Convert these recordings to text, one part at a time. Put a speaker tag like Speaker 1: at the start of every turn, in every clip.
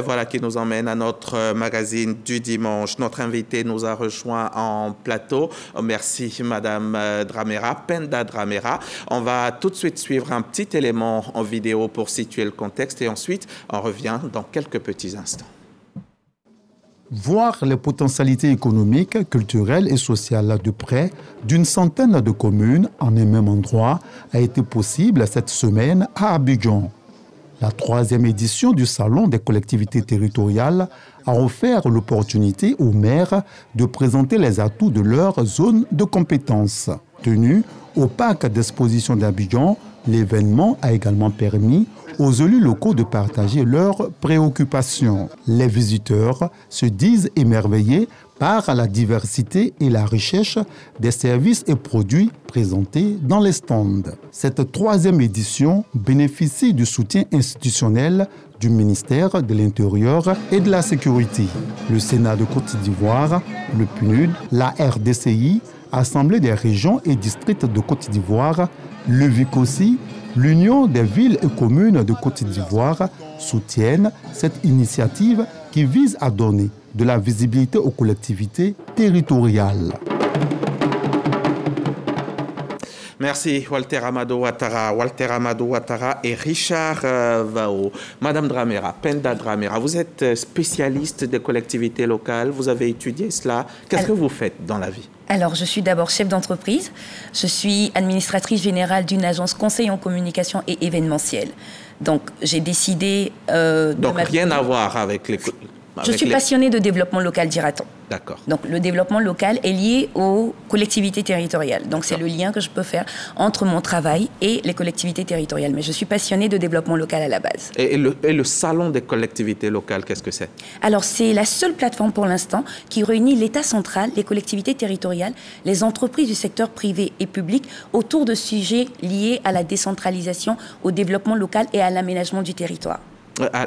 Speaker 1: Voilà qui nous emmène à notre magazine du dimanche. Notre invité nous a rejoint en plateau. Merci Madame Dramera, Penda Dramera. On va tout de suite suivre un petit élément en vidéo pour situer le contexte et ensuite on revient dans quelques petits instants.
Speaker 2: Voir les potentialités économiques, culturelles et sociales de près d'une centaine de communes en un même endroit a été possible cette semaine à Abidjan. La 3e édition du Salon des collectivités territoriales a offert l'opportunité aux maires de présenter les atouts de leur zone de compétence. Tenu au parc d'exposition d'Abidjan, l'événement a également permis aux élus locaux de partager leurs préoccupations. Les visiteurs se disent émerveillés par la diversité et la richesse des services et produits présentés dans les stands. Cette 3e édition bénéficie du soutien institutionnel du ministère de l'Intérieur et de la Sécurité. Le Sénat de Côte d'Ivoire, le PNUD, la RDCI, Assemblée des régions et districts de Côte d'Ivoire, le VICOSI, l'Union des villes et communes de Côte d'Ivoire soutiennent cette initiative qui vise à donner de la visibilité aux collectivités territoriales.
Speaker 1: Merci Walter Amadou Ouattara et Richard Vao. Madame Dramera, Penda Dramera, vous êtes spécialiste des collectivités locales, vous avez étudié cela. Qu'est-ce que vous faites dans la vie ?
Speaker 3: Alors, je suis d'abord chef d'entreprise. Je suis administratrice générale d'une agence conseil en communication et événementiel. Donc, j'ai décidé...
Speaker 1: Donc, rien à voir avec les...
Speaker 3: Je suis passionnée de développement local, dira-t-on.
Speaker 1: D'accord.
Speaker 3: Donc, le développement local est lié aux collectivités territoriales. Donc, c'est le lien que je peux faire entre mon travail et les collectivités territoriales. Mais je suis passionnée de développement local à la base.
Speaker 1: Et le salon des collectivités locales, qu'est-ce que c'est ?
Speaker 3: Alors, c'est la seule plateforme pour l'instant qui réunit l'État central, les collectivités territoriales, les entreprises du secteur privé et public autour de sujets liés à la décentralisation, au développement local et à l'aménagement du territoire.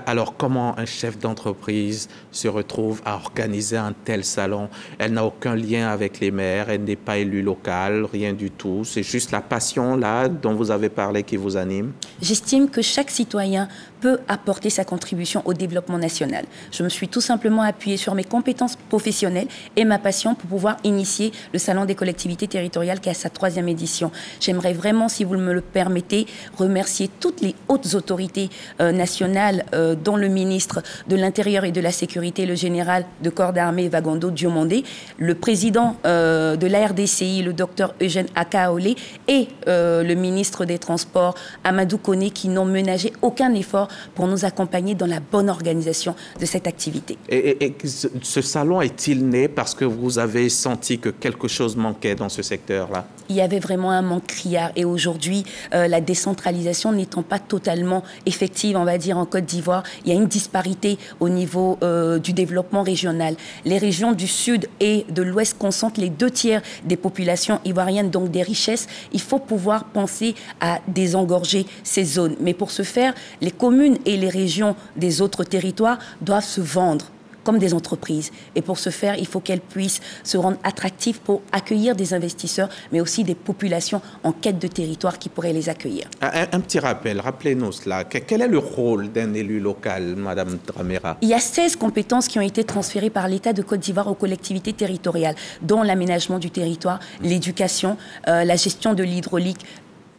Speaker 1: Alors, comment un chef d'entreprise se retrouve à organiser un tel salon? Elle n'a aucun lien avec les maires, elle n'est pas élue locale, rien du tout. C'est juste la passion, là, dont vous avez parlé, qui vous anime?
Speaker 3: J'estime que chaque citoyen peut apporter sa contribution au développement national. Je me suis tout simplement appuyée sur mes compétences professionnelles et ma passion pour pouvoir initier le Salon des collectivités territoriales qui a sa 3e édition. J'aimerais vraiment, si vous me le permettez, remercier toutes les hautes autorités nationales, dont le ministre de l'Intérieur et de la Sécurité, le général de corps d'armée Vagondo Diomandé, le président de la RDCI, le docteur Eugène Akaolé, et le ministre des Transports, Amadou Koné, qui n'ont ménagé aucun effort pour nous accompagner dans la bonne organisation de cette activité.
Speaker 1: Et ce salon est-il né parce que vous avez senti que quelque chose manquait dans ce secteur-là?
Speaker 3: Il y avait vraiment un manque criard et aujourd'hui, la décentralisation n'étant pas totalement effective, on va dire, en Côte d'Ivoire, il y a une disparité au niveau du développement régional. Les régions du sud et de l'ouest concentrent les 2/3 des populations ivoiriennes, donc des richesses. Il faut pouvoir penser à désengorger ces zones. Mais pour ce faire, les communes et les régions des autres territoires doivent se vendre comme des entreprises. Et pour ce faire, il faut qu'elles puissent se rendre attractives pour accueillir des investisseurs, mais aussi des populations en quête de territoire qui pourraient les accueillir.
Speaker 1: Un petit rappel, rappelez-nous cela. Quel est le rôle d'un élu local, Madame Dramera?
Speaker 3: Il y a 16 compétences qui ont été transférées par l'État de Côte d'Ivoire aux collectivités territoriales, dont l'aménagement du territoire, l'éducation, la gestion de l'hydraulique.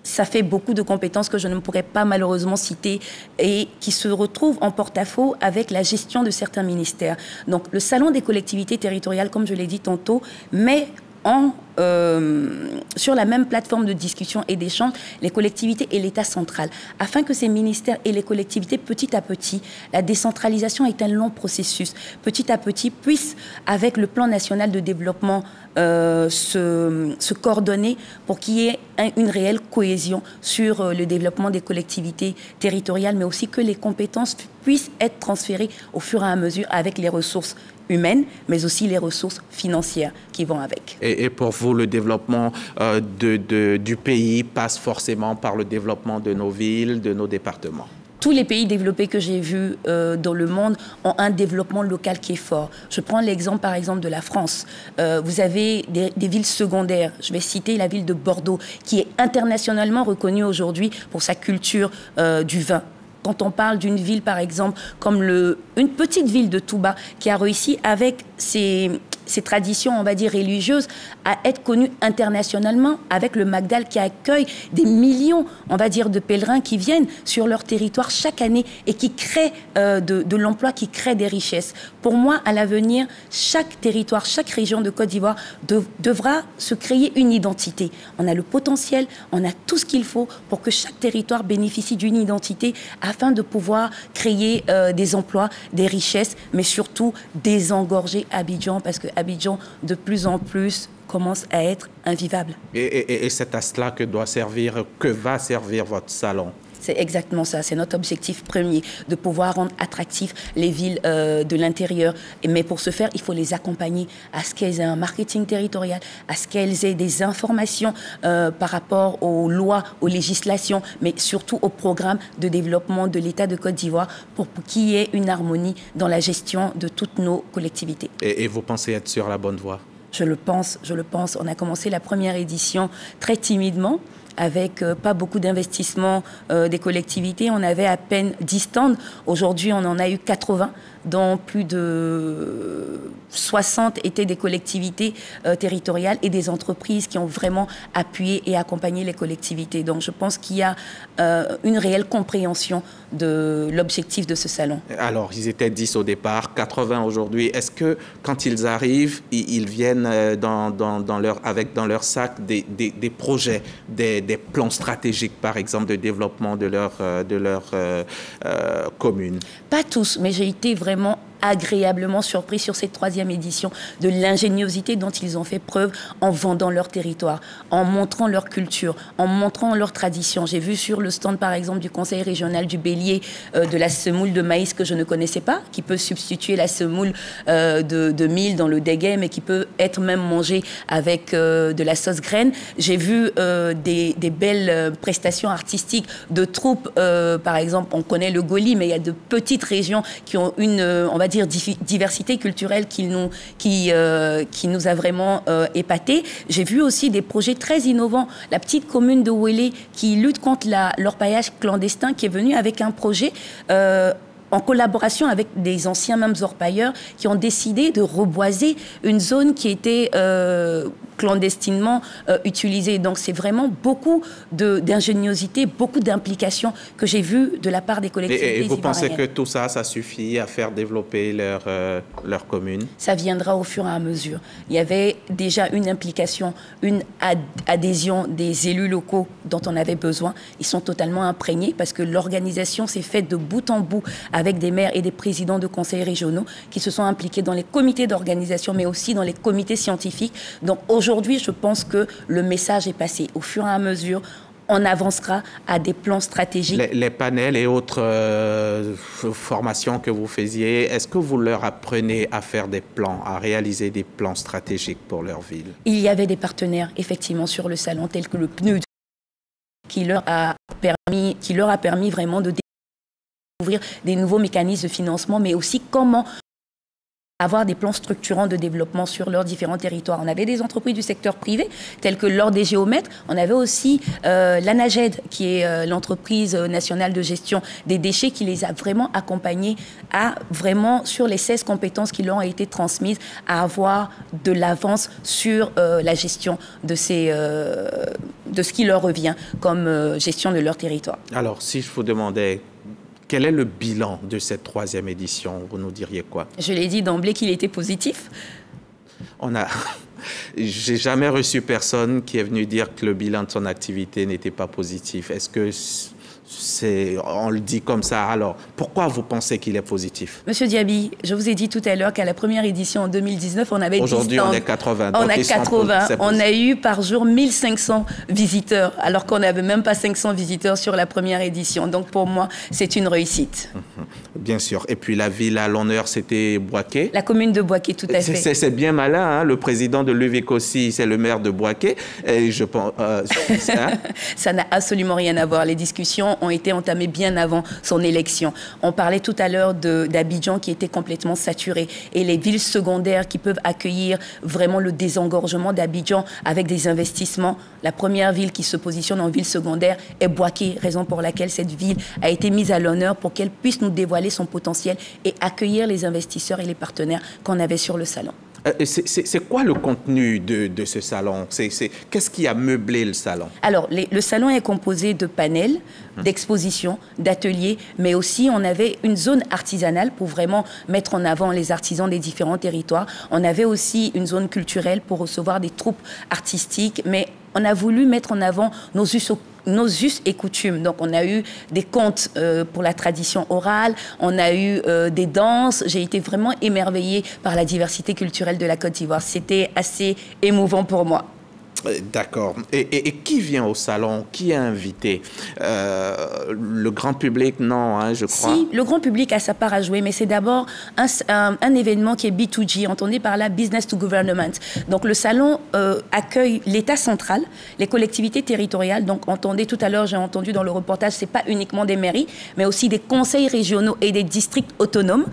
Speaker 3: Ça fait beaucoup de compétences que je ne pourrais pas malheureusement citer et qui se retrouvent en porte-à-faux avec la gestion de certains ministères. Donc le Salon des collectivités territoriales, comme je l'ai dit tantôt, met sur la même plateforme de discussion et d'échange les collectivités et l'État central, afin que ces ministères et les collectivités, petit à petit, la décentralisation est un long processus, petit à petit, puissent, avec le plan national de développement, se coordonner pour qu'il y ait une réelle cohésion sur le développement des collectivités territoriales, mais aussi que les compétences puissent être transférées au fur et à mesure avec les ressources humaines, mais aussi les ressources financières qui vont avec.
Speaker 1: Et pour vous, le développement du pays passe forcément par le développement de nos villes, de nos départements?
Speaker 3: Tous les pays développés que j'ai vus dans le monde ont un développement local qui est fort. Je prends l'exemple, par exemple, de la France. Vous avez des villes secondaires. Je vais citer la ville de Bordeaux, qui est internationalement reconnue aujourd'hui pour sa culture du vin. quand on parle d'une ville, par exemple, comme une petite ville de Touba, qui a réussi avec ses traditions, on va dire, religieuses, à être connue internationalement, avec le Magdal qui accueille des millions, on va dire, de pèlerins qui viennent sur leur territoire chaque année et qui créent de l'emploi, qui créent des richesses. Pour moi, à l'avenir, chaque territoire, chaque région de Côte d'Ivoire devra se créer une identité. On a le potentiel, on a tout ce qu'il faut pour que chaque territoire bénéficie d'une identité afin de pouvoir créer des emplois, des richesses, mais surtout désengorger Abidjan, parce que Abidjan, de plus en plus, commence à être invivable.
Speaker 1: Et c'est à cela que va servir votre salon?
Speaker 3: C'est exactement ça, c'est notre objectif premier, de pouvoir rendre attractifs les villes de l'intérieur. Mais pour ce faire, il faut les accompagner à ce qu'elles aient un marketing territorial, à ce qu'elles aient des informations par rapport aux lois, aux législations, mais surtout au programme de développement de l'État de Côte d'Ivoire pour qu'il y ait une harmonie dans la gestion de toutes nos collectivités.
Speaker 1: Et vous pensez être sur la bonne voie?
Speaker 3: Je le pense. On a commencé la première édition très timidement, avec pas beaucoup d'investissement des collectivités. On avait à peine 10 stands. Aujourd'hui, on en a eu 80, dont plus de 60 étaient des collectivités territoriales et des entreprises qui ont vraiment appuyé et accompagné les collectivités. Donc, je pense qu'il y a une réelle compréhension de l'objectif de ce salon.
Speaker 1: Alors, ils étaient 10 au départ, 80 aujourd'hui. Est-ce que, quand ils arrivent, ils viennent avec dans leur sac des projets, des plans stratégiques, par exemple, de développement de leur commune?
Speaker 3: Pas tous, mais j'ai été vraiment agréablement surpris sur cette 3e édition de l'ingéniosité dont ils ont fait preuve en vendant leur territoire, en montrant leur culture, en montrant leur tradition. J'ai vu sur le stand, par exemple, du Conseil régional du Bélier, de la semoule de maïs que je ne connaissais pas, qui peut substituer la semoule de mil dans le déguet, mais qui peut être même mangée avec de la sauce graine. J'ai vu des belles prestations artistiques de troupes. Par exemple, on connaît le Goli, mais il y a de petites régions qui ont une, on va dire, diversité culturelle qui nous a vraiment épatés. J'ai vu aussi des projets très innovants. La petite commune de Ouélé qui lutte contre l'orpaillage clandestin, qui est venue avec un projet en collaboration avec des anciens mêmes orpailleurs qui ont décidé de reboiser une zone qui était clandestinement utilisée. Donc c'est vraiment beaucoup d'ingéniosité, beaucoup d'implication que j'ai vu de la part des collectivités.
Speaker 1: Et vous pensez que tout ça, ça suffit à faire développer leur commune? Ça
Speaker 3: viendra au fur et à mesure. Il y avait déjà une implication, une adhésion des élus locaux dont on avait besoin. Ils sont totalement imprégnés parce que l'organisation s'est faite de bout en bout avec des maires et des présidents de conseils régionaux qui se sont impliqués dans les comités d'organisation, mais aussi dans les comités scientifiques. Donc aujourd'hui, je pense que le message est passé. Au fur et à mesure, on avancera à des plans stratégiques.
Speaker 1: Les panels et autres formations que vous faisiez, est-ce que vous leur apprenez à faire des plans, à réaliser des plans stratégiques pour leur ville?
Speaker 3: Il y avait des partenaires, effectivement, sur le salon, tels que le PNUD, qui leur a permis vraiment de découvrir des nouveaux mécanismes de financement, mais aussi comment avoir des plans structurants de développement sur leurs différents territoires. On avait des entreprises du secteur privé, telles que l'Ordre des géomètres. On avait aussi l'ANAGED, qui est l'entreprise nationale de gestion des déchets, qui les a vraiment accompagnés à vraiment, sur les 16 compétences qui leur ont été transmises, à avoir de l'avance sur la gestion de ce qui leur revient comme gestion de leur territoire.
Speaker 1: Alors, si je vous demandais, quel est le bilan de cette 3e édition? Vous nous diriez quoi?
Speaker 3: Je l'ai dit d'emblée qu'il était positif.
Speaker 1: J'ai jamais reçu personne qui est venu dire que le bilan de son activité n'était pas positif. Est-ce que on le dit comme ça? Alors, pourquoi vous pensez qu'il est positif?
Speaker 3: Monsieur Diaby, je vous ai dit tout à l'heure qu'à la première édition en 2019, on avait 10 stands.
Speaker 1: Aujourd'hui, on est 80.
Speaker 3: On a 80. On a eu par jour 1500 visiteurs, alors qu'on n'avait même pas 500 visiteurs sur la première édition. Donc, pour moi, c'est une réussite.
Speaker 1: Bien sûr. Et puis la ville à l'honneur, c'était Boaké.
Speaker 3: La commune de Boaké, tout à fait.
Speaker 1: C'est bien malin, hein? Le président de l'UVIC aussi, c'est le maire de Boaké. Et je pense...
Speaker 3: Ça n'a absolument rien à voir. Les discussions ont été entamées bien avant son élection. On parlait tout à l'heure d'Abidjan qui était complètement saturé. Et les villes secondaires qui peuvent accueillir vraiment le désengorgement d'Abidjan avec des investissements. La première ville qui se positionne en ville secondaire est Boaké, raison pour laquelle cette ville a été mise à l'honneur pour qu'elle puisse nous dévoiler son potentiel et accueillir les investisseurs et les partenaires qu'on avait sur le salon.
Speaker 1: C'est quoi le contenu de ce salon? Qu'est-ce qui a meublé le salon?
Speaker 3: Alors, le salon est composé de panels, d'expositions, d'ateliers, mais aussi on avait une zone artisanale pour vraiment mettre en avant les artisans des différents territoires. On avait aussi une zone culturelle pour recevoir des troupes artistiques, mais on a voulu mettre en avant nos us et coutumes. Donc, on a eu des contes pour la tradition orale, on a eu des danses. J'ai été vraiment émerveillée par la diversité culturelle de la Côte d'Ivoire. C'était assez émouvant pour moi.
Speaker 1: D'accord. Et qui vient au salon? Qui est invité? Le grand public, non, hein, je crois.
Speaker 3: Si, le grand public a sa part à jouer, mais c'est d'abord un événement qui est B2G, entendez par là Business to Government. Donc le salon accueille l'État central, les collectivités territoriales. Donc entendez, tout à l'heure, j'ai entendu dans le reportage, c'est pas uniquement des mairies, mais aussi des conseils régionaux et des districts autonomes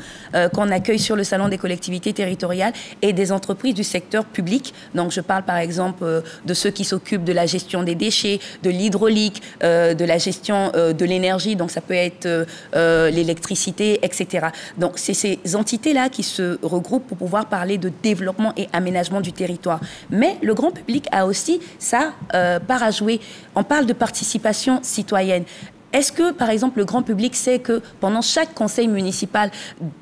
Speaker 3: qu'on accueille sur le salon des collectivités territoriales et des entreprises du secteur public. Donc je parle par exemple de ceux qui s'occupent de la gestion des déchets, de l'hydraulique, de la gestion de l'énergie, donc ça peut être l'électricité, etc. Donc c'est ces entités-là qui se regroupent pour pouvoir parler de développement et aménagement du territoire. Mais le grand public a aussi sa part à jouer. On parle de participation citoyenne. Est-ce que, par exemple, le grand public sait que pendant chaque conseil municipal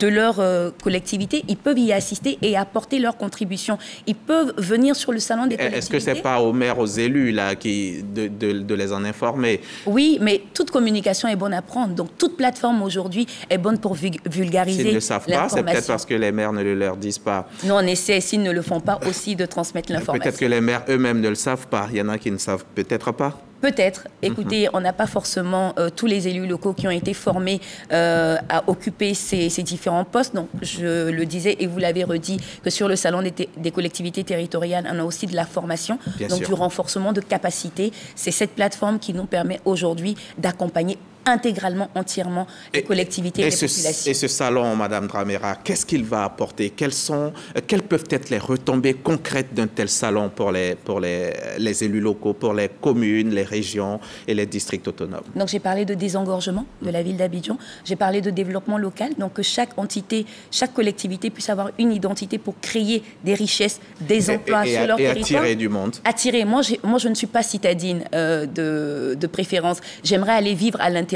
Speaker 3: de leur collectivité, ils peuvent y assister et apporter leur contribution? Ils peuvent venir sur le salon des collectivités.
Speaker 1: Est-ce que ce n'est pas aux maires, aux élus là, de les en informer?
Speaker 3: Oui, mais toute communication est bonne à prendre. Donc, toute plateforme aujourd'hui est bonne pour vulgariser l'information.
Speaker 1: S'ils ne savent pas, c'est peut-être parce que les maires ne le leur disent pas.
Speaker 3: Nous, on essaie, s'ils ne le font pas, aussi de transmettre l'information.
Speaker 1: Peut-être que les maires eux-mêmes ne le savent pas. Il y en a qui ne savent peut-être pas.
Speaker 3: Peut-être. Écoutez, on n'a pas forcément tous les élus locaux qui ont été formés à occuper ces différents postes. Donc, je le disais et vous l'avez redit, que sur le salon des collectivités territoriales, on a aussi de la formation, du renforcement de capacité. C'est cette plateforme qui nous permet aujourd'hui d'accompagner intégralement, entièrement les collectivités et les populations.
Speaker 1: Et ce salon, Madame Dramera, qu'est-ce qu'il va apporter? Quelles peuvent être les retombées concrètes d'un tel salon pour les élus locaux, pour les communes, les régions et les districts autonomes?
Speaker 3: Donc j'ai parlé de désengorgement de la ville d'Abidjan, j'ai parlé de développement local, donc que chaque entité, chaque collectivité puisse avoir une identité pour créer des richesses, des emplois sur leur territoire.
Speaker 1: Et attirer du monde.
Speaker 3: Attirer. Moi, je ne suis pas citadine de préférence. J'aimerais aller vivre à l'intérieur.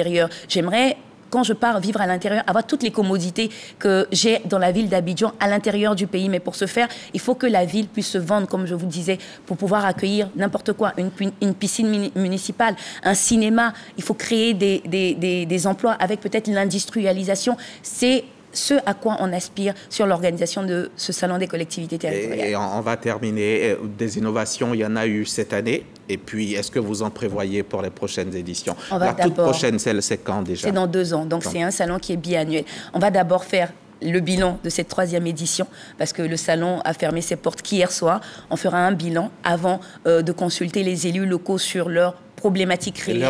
Speaker 3: J'aimerais, quand je pars vivre à l'intérieur, avoir toutes les commodités que j'ai dans la ville d'Abidjan à l'intérieur du pays. Mais pour ce faire, il faut que la ville puisse se vendre, comme je vous disais, pour pouvoir accueillir n'importe quoi, une piscine municipale, un cinéma. Il faut créer des emplois avec peut-être l'industrialisation. C'est ce à quoi on aspire sur l'organisation de ce salon des collectivités territoriales.
Speaker 1: Et on va terminer. Des innovations, il y en a eu cette année. Et puis, est-ce que vous en prévoyez pour les prochaines éditions? La toute prochaine, c'est quand déjà?
Speaker 3: C'est dans 2 ans. Donc, c'est un salon qui est biannuel. On va d'abord faire le bilan de cette 3e édition, parce que le salon a fermé ses portes qu'hier soir. On fera un bilan avant de consulter les élus locaux sur leurs problématiques réelles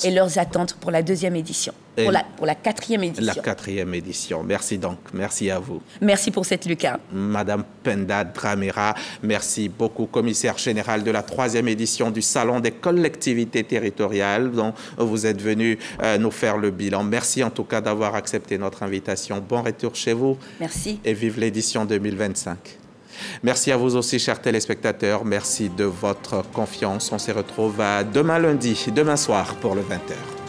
Speaker 3: et leurs attentes pour la 2e édition. Pour la 4e édition.
Speaker 1: La 4e édition. Merci donc. Merci à vous.
Speaker 3: Merci pour cette lucarne.
Speaker 1: Madame Penda Dramera, merci beaucoup, commissaire générale de la 3e édition du Salon des collectivités territoriales, dont vous êtes venu nous faire le bilan. Merci en tout cas d'avoir accepté notre invitation. Bon retour chez vous.
Speaker 3: Merci.
Speaker 1: Et vive l'édition 2025. Merci à vous aussi, chers téléspectateurs. Merci de votre confiance. On se retrouve demain lundi, demain soir pour le 20h.